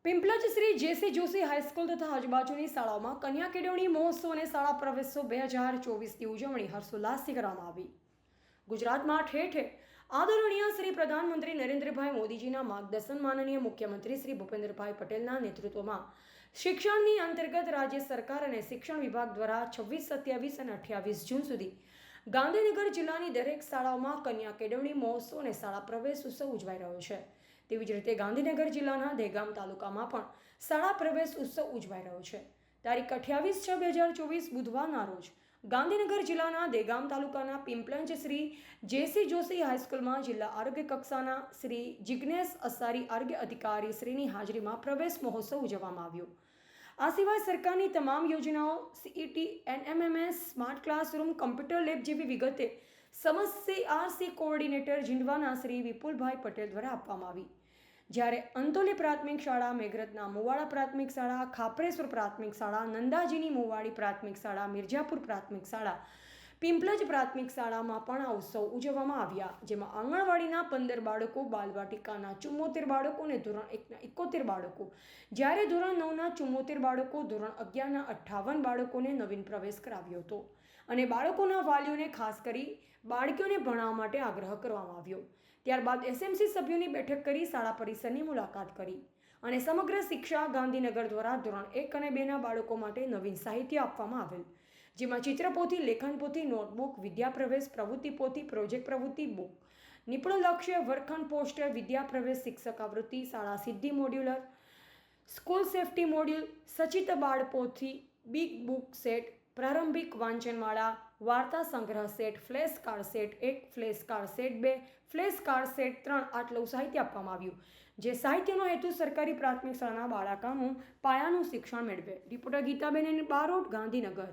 पिंपलज श्री जेसी Joshi high school तथा આજુબાજુની શાળાઓમાં કન્યા કેળવણી મહોત્સવ અને શાળા પ્રવેશોત્સવ 2024ની ઉજવણી હર્ષોલ્લાસથી કરવામાં આવી. ગુજરાતમાં ઠેર ઠેર આદરણીય શ્રી પ્રધાનમંત્રી નરેન્દ્રભાઈ મોદીજીના માર્ગદર્શન, માનનીય મુખ્યમંત્રી શ્રી ભૂપેન્દ્રભાઈ પટેલના નેતૃત્વમાં શિક્ષણની અંતર્ગત રાજ્ય સરકાર અને શિક્ષણ વિભાગ દ્વારા 26, 27 અને 28 જૂન સુધી ગાંધીનગર જિલ્લાની દરેક શાળાઓમાં કન્યા કેળવણી મહોત્સવ અને શાળા પ્રવેશ ઉત્સવ ઉજવાઈ રહ્યો છે. તેવી જ રીતે ગાંધીનગર જિલ્લાના દહેગામ તાલુકામાં પણ શાળા પ્રવેશ ઉત્સવ ઉજવાઈ રહ્યો છે. તારીખ 28/6/2024 બુધવારના રોજ ગાંધીનગર જિલ્લાના દહેગામ તાલુકાના પિંપલજ શ્રી જેસી જોશી હાઈસ્કૂલમાં જિલ્લા આરોગ્ય કક્ષાના શ્રી જિગ્નેશ અસારી આરોગ્ય અધિકારી શ્રીની હાજરીમાં પ્રવેશ મહોત્સવ ઉજવવામાં આવ્યો. આ સિવાય સરકારની તમામ યોજનાઓ CET, NMMS, smart classroom, computer lab જેવી વિગતે સમસ્ત સીઆરસી કોઓર્ડિનેટર જીંડવાના શ્રી વિપુલભાઈ પટેલ દ્વારા આપવામાં આવી. જ્યારે અંતોલી પ્રાથમિક શાળા, મેઘરજના મુવાડા પ્રાથમિક શાળા, ખાપરેશ્વર પ્રાથમિક શાળા, નંદાજીની મુવાડી પ્રાથમિક શાળા, મિર્જાપુર પ્રાથમિક શાળા, પિંપલજ પ્રાથમિક શાળામાં પણ આ ઉત્સવ ઉજવવામાં આવ્યા. જેમાં આંગણવાડીના 15 બાળકો, બાલવાટિકાના 74 બાળકો અને ધોરણ 1ના 71 બાળકો, જ્યારે ધોરણ 9ના 74 બાળકો, ધોરણ 11ના 58 બાળકોને નવીન પ્રવેશ કરાવ્યો હતો અને બાળકોના વાલીઓને ખાસ કરી બાળકીઓને ભણાવવા માટે આગ્રહ કરવામાં આવ્યો. ત્યારબાદ એસએમસી સભ્યોની બેઠક કરી શાળા પરિસરની મુલાકાત કરી અને સમગ્ર શિક્ષા ગાંધીનગર દ્વારા ધોરણ 1 અને 2ના બાળકો માટે નવીન સાહિત્ય આપવામાં આવેલ, જેમાં ચિત્રપોથી, લેખન પોથી, નોટબુક, વિદ્યા પ્રવેશ, પ્રવૃત્તિ પોથી, પ્રોજેક્ટ પ્રવૃત્તિ બુક, નિપુણલક્ષ્ય વર્ગખંડ પોસ્ટર, વિદ્યા પ્રવેશ, શિક્ષક આવૃત્તિ, શાળા સિદ્ધિ મોડ્યુલર, સ્કૂલ સેફ્ટી મોડ્યુલ, સચિત બાળ પોથી, બિગ બુક સેટ, પ્રારંભિક વાંચનમાળા, વાર્તા સંગ્રહ set, flash card set 1, flash card set 2, flash card set 3 આટલું સાહિત્ય આપવામાં આવ્યું. જે સાહિત્યનો હેતુ સરકારી પ્રાથમિક શાળાના બાળકોનું પાયાનું શિક્ષણ મેળવે. રિપોર્ટર ગીતાબેન બારોટ, ગાંધીનગર.